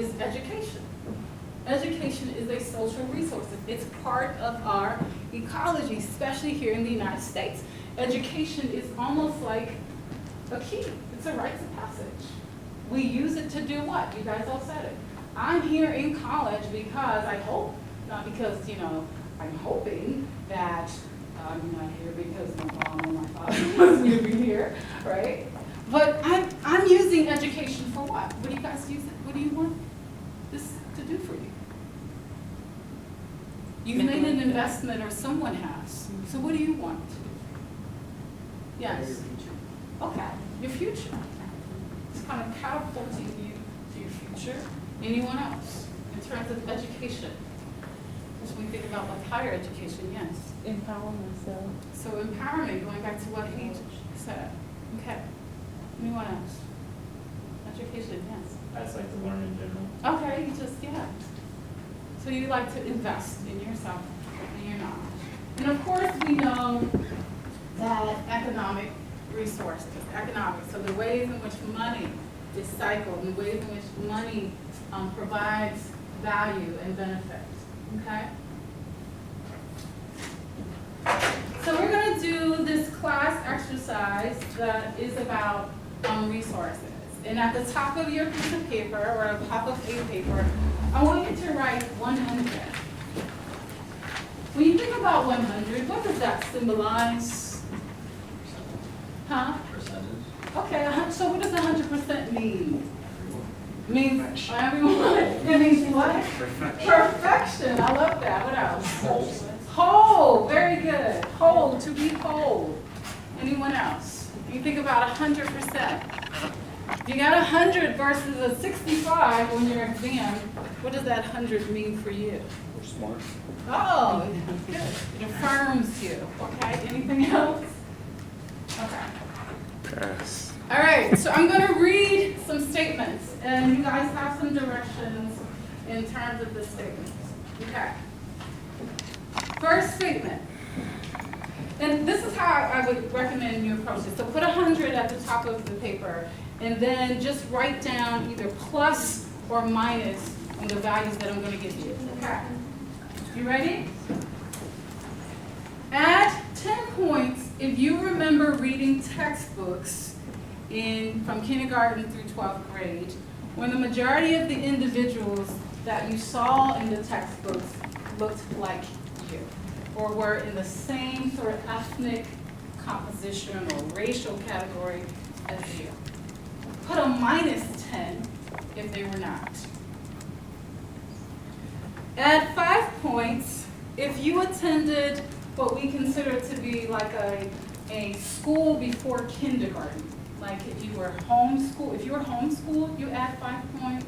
is education. Education is a social resource. It's part of our ecology, especially here in the United States. Education is almost like a key. It's a rite of passage. We use it to do what? You guys all said it. I'm here in college because I hope, not because, you know, I'm hoping that I'm not here because my mom or my father wants me to be here, right? But I'm using education for what? What do you guys use it? What do you want this to do for you? You've made an investment, or someone has. So what do you want to do? Yes. Okay, your future. It's kind of catapulting you to your future. Anyone else in terms of education? As we think about like higher education, yes. Empower myself. So empowerment, going back to what he said. Okay. Anyone else? Education, yes. I just like to learn in general. Okay, you just, yeah. So you like to invest in yourself and your knowledge. And of course, we know that economic resources, economics, so the ways in which money is cycled, and the ways in which money provides value and benefit, okay? So we're going to do this class exercise that is about resources. And at the top of your piece of paper, or at the top of a paper, I want you to write 100. When you think about 100, what does that symbolize? Huh? Percentage. Okay, so what does 100% mean? It means everyone. It means what? Perfection. I love that. What else? Whole. Very good. Whole. To be whole. Anyone else? You think about 100%. You got 100 versus a 65 on your exam. What does that 100 mean for you? We're smart. Oh, good. It affirms you. Okay. Anything else? Okay. Pass. All right, so I'm going to read some statements, and you guys have some directions in terms of the statements. Okay. First statement, and this is how I would recommend you approach it. So put 100 at the top of the paper, and then just write down either plus or minus on the values that I'm going to give you. Okay. You ready? Add 10 points if you remember reading textbooks from kindergarten through 12th grade, when the majority of the individuals that you saw in the textbooks looked like you, or were in the same sort of ethnic composition or racial category as you. Put a minus 10 if they were not. Add 5 points if you attended what we consider to be like a school before kindergarten. Like if you were homeschooled, you add 5 points,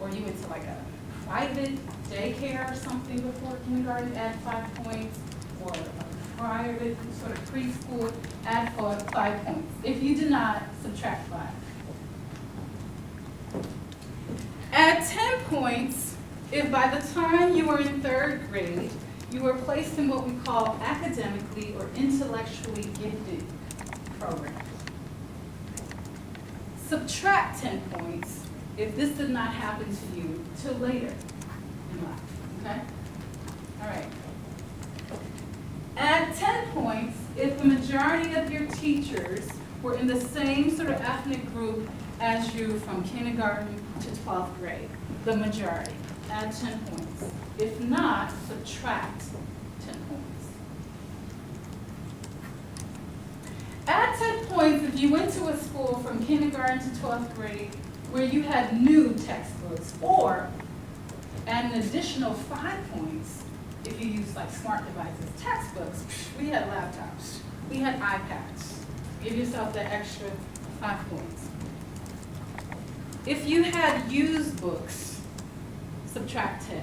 or you went to like a private daycare or something before kindergarten, add 5 points, or a private sort of preschool, add 5 points. If you did not, subtract 5. Add 10 points if by the time you were in 3rd grade, you were placed in what we call academically or intellectually gifted programs. Subtract 10 points if this did not happen to you till later in life, okay? All right. Add 10 points if the majority of your teachers were in the same sort of ethnic group as you from kindergarten to 12th grade, the majority. Add 10 points. If not, subtract 10 points. Add 10 points if you went to a school from kindergarten to 12th grade where you had new textbooks, or add an additional 5 points if you use like smart devices. Textbooks, we had laptops, we had iPads. Give yourself that extra 5 points. If you had used books, subtract 10.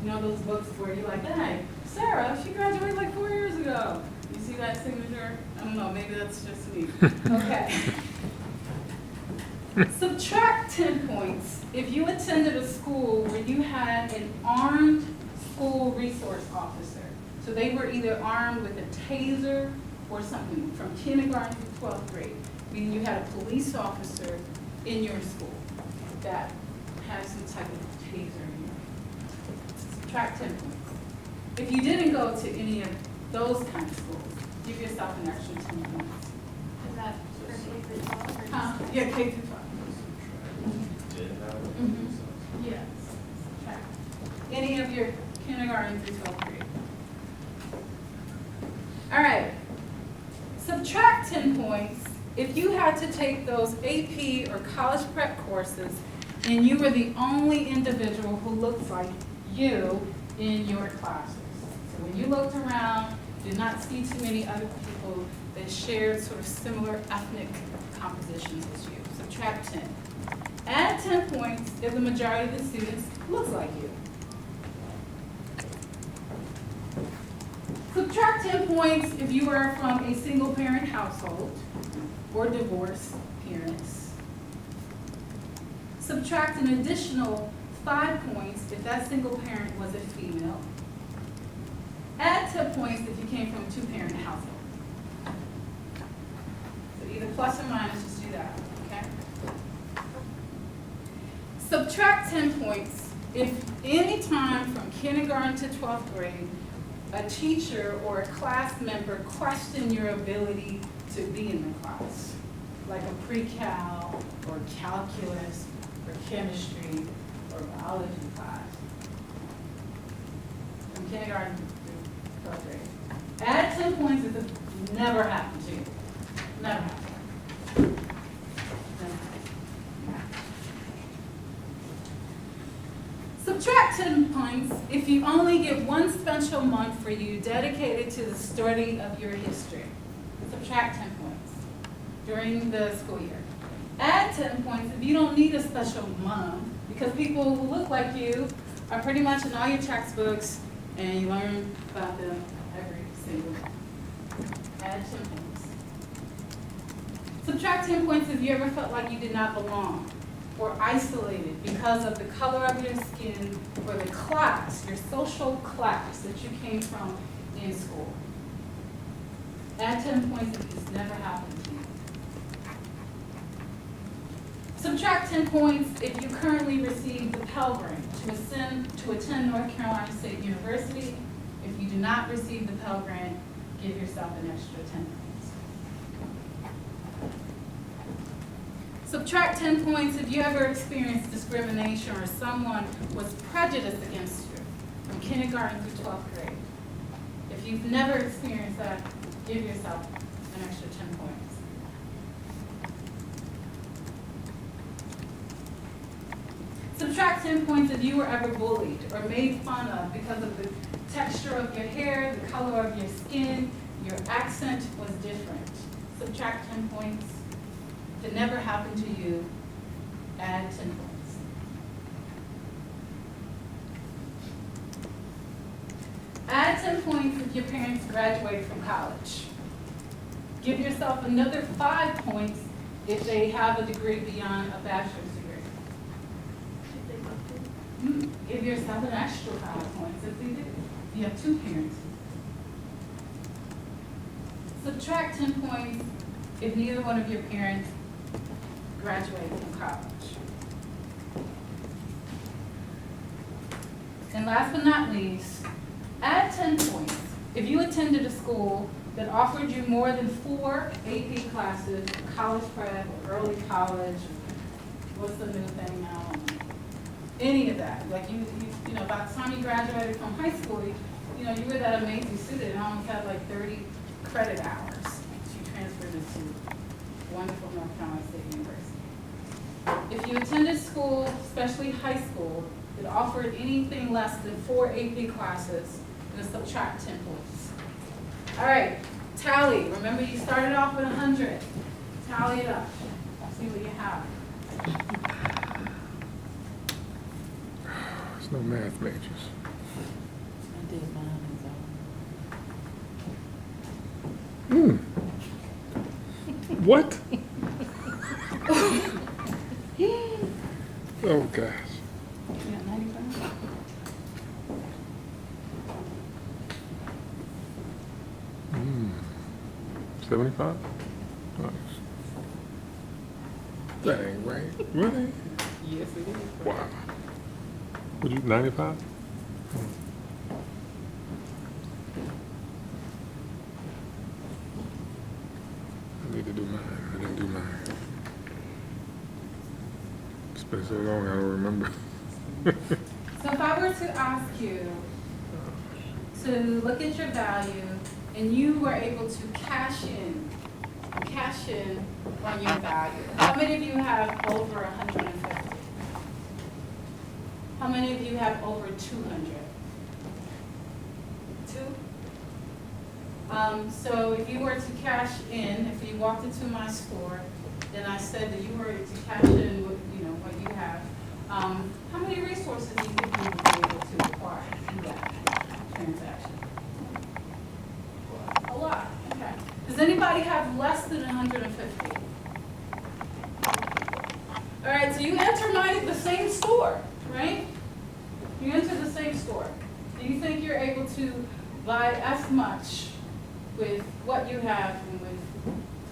You know those books where you're like, hey, Sarah, she graduated like 4 years ago. You see that signature? I don't know, maybe that's just me. Okay. Subtract 10 points if you attended a school where you had an armed school resource officer. So they were either armed with a taser or something from kindergarten to 12th grade, meaning you had a police officer in your school that have some type of taser in here. Subtract 10 points. If you didn't go to any of those kind of schools, give yourself an extra 10 points. Is that for K through 12 or Huh? just? Yeah, K through 12. Mm-hmm. Yes. Subtract. Any of your kindergarten through 12th grade. All right. Subtract 10 points if you had to take those AP or college prep courses and you were the only individual who looked like you in your classes. So when you looked around, did not see too many other people that shared sort of similar ethnic compositions as you. Subtract 10. Add 10 points if the majority of the students looks like you. Subtract 10 points if you are from a single parent household or divorced parents. Subtract an additional 5 points if that single parent was a female. Add 10 points if you came from a two-parent household. So either plus or minus, just do that, okay? Subtract 10 points if any time from kindergarten to 12th grade, a teacher or a class member questioned your ability to be in the class, like a pre-cal or calculus or chemistry or biology class. From kindergarten through 12th grade. Add 10 points if it never happened to you. Never happened. Never happened. Subtract 10 points if you only get one special month for you dedicated to the study of your history. Subtract 10 points during the school year. Add 10 points if you don't need a special month because people who look like you are pretty much in all your textbooks and you learn about them every single month. Add 10 points. Subtract 10 points if you ever felt like you did not belong or isolated because of the color of your skin or the class, your social class that you came from in school. Add 10 points if this never happened to you. Subtract 10 points if you currently receive the Pell Grant to attend North Carolina State University. If you do not receive the Pell Grant, give yourself an extra 10 points. Subtract 10 points if you ever experienced discrimination or someone was prejudiced against you from kindergarten through 12th grade. If you've never experienced that, give yourself an extra 10 points. Subtract 10 points if you were ever bullied or made fun of because of the texture of your hair, the color of your skin, your accent was different. Subtract 10 points. If it never happened to you, add 10 points. Add 10 points if your parents graduated from college. Give yourself another 5 points if they have a degree beyond a bachelor's degree. If they both do. Give yourself an extra 5 points if they do. If you have two parents. Subtract 10 points if neither one of your parents graduated from college. And last but not least, add 10 points if you attended a school that offered you more than 4 AP classes, college prep, or early college, what's the new thing now? Any of that. Like you know, by the time you graduated from high school, you know, you were that amazing student and almost had like 30 credit hours. You transferred into wonderful North Carolina State University. If you attended school, especially high school, that offered anything less than 4 AP classes, then subtract 10 points. All right, tally. Remember you started off with 100. Tally it up. See what you have. There's no math majors. I did mine What? Oh, gosh. You got 95? 75? Nice. That ain't right. Really? Yes. Yes, it is. Wow. Would you, 95? I need to do mine. I didn't do mine. It's been so long, I don't remember. So if I were to ask you to look at your value and you were able to cash in on your value, how many of you have over 150? How many of you have over 200? Two? So if you were to cash in, if you walked into my store, and I said that you were to cash in what, what you have, how many resources do you think you would be able to acquire in that transaction? A lot, okay. Does anybody have less than 150? All right, so you enter the same store, right? You enter the same store. Do you think you're able to buy as much with what you have and with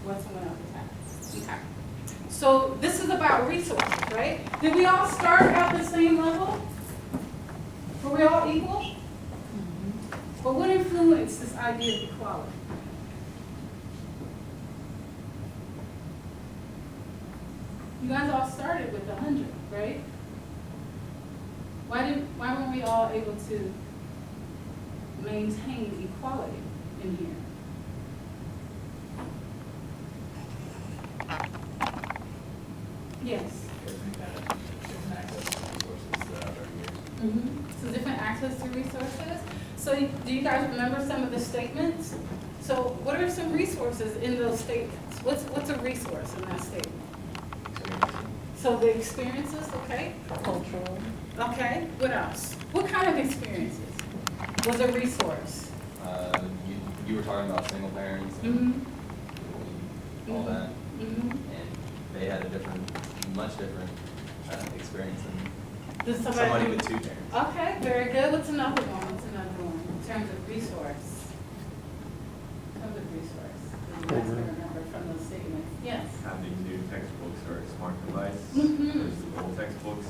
what someone else has? Okay. So this is about resources, right? Did we all start at the same level? Were we all equal? But what influenced this idea of equality? You guys all started with 100, right? Why weren't we all able to maintain equality in here? Yes. Because we had different access to resources throughout our years. So different access to resources. So do you guys remember some of the statements? So what are some resources in those statements? What's a resource in that statement? So the experiences, okay? Cultural. Okay, what else? What kind of experiences was a resource? You were talking about single parents Mm-hmm. and all that, Mm-hmm. and they had a much different experience than Does somebody with two parents. Okay, very good. What's another one? In terms of resource? In terms of resource. You guys can remember from those statements. Yes. Having new textbooks or a smart device Mhm. versus old textbooks.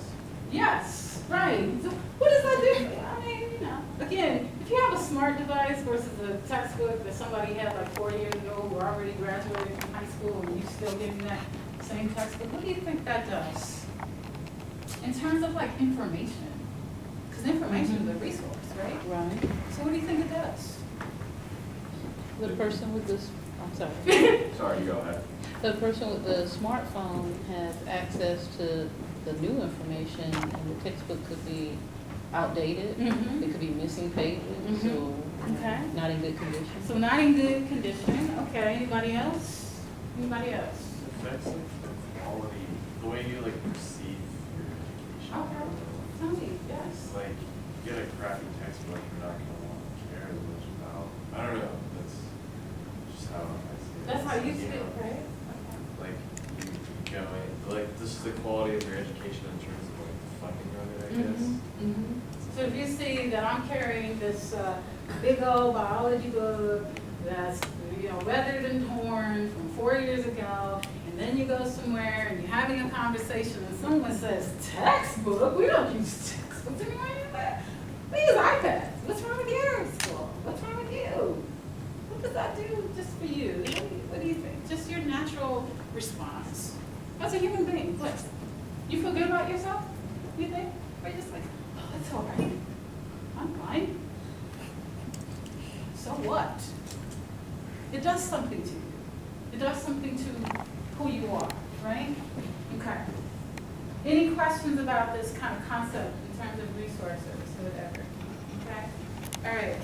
Yes, right. So what does that do? I mean, again, if you have a smart device versus a textbook that somebody had like 4 years ago who already graduated from high school and you still getting that same textbook, what do you think that does? In terms of like information, because information is a resource, right? Right. So what do you think it does? The person with this, I'm sorry. Sorry, go ahead. The person with the smartphone has access to the new information, and the textbook could be outdated. Mhm. It could be missing pages Mhm. or Okay. not in good condition. So not in good condition. Okay, anybody else? Anybody else? It affects like the quality, the way you like perceive your education. Okay. Tell me, yes. It's like, you get a crappy textbook, you're not gonna want to care as much about, I don't know, that's just how I see it. That's how you know, see it, right? Like, you go in, like, this is the quality of your education in terms of like funding of it, I guess. Mhm. So if you see that I'm carrying this big old biology book that's, weathered and torn from 4 years ago, and then you go somewhere and you're having a conversation and someone says, textbook? We don't use textbooks anymore. We use iPads. What's wrong with your school? What's wrong with you? What does that do just for you? What do you think? Just your natural response. As a human being, what? You feel good about yourself? You think? Or you're just like, oh, it's all right. I'm fine. So what? It does something to you. It does something to who you are, right? Okay. Any questions about this kind of concept in terms of resources or whatever? Okay? All right.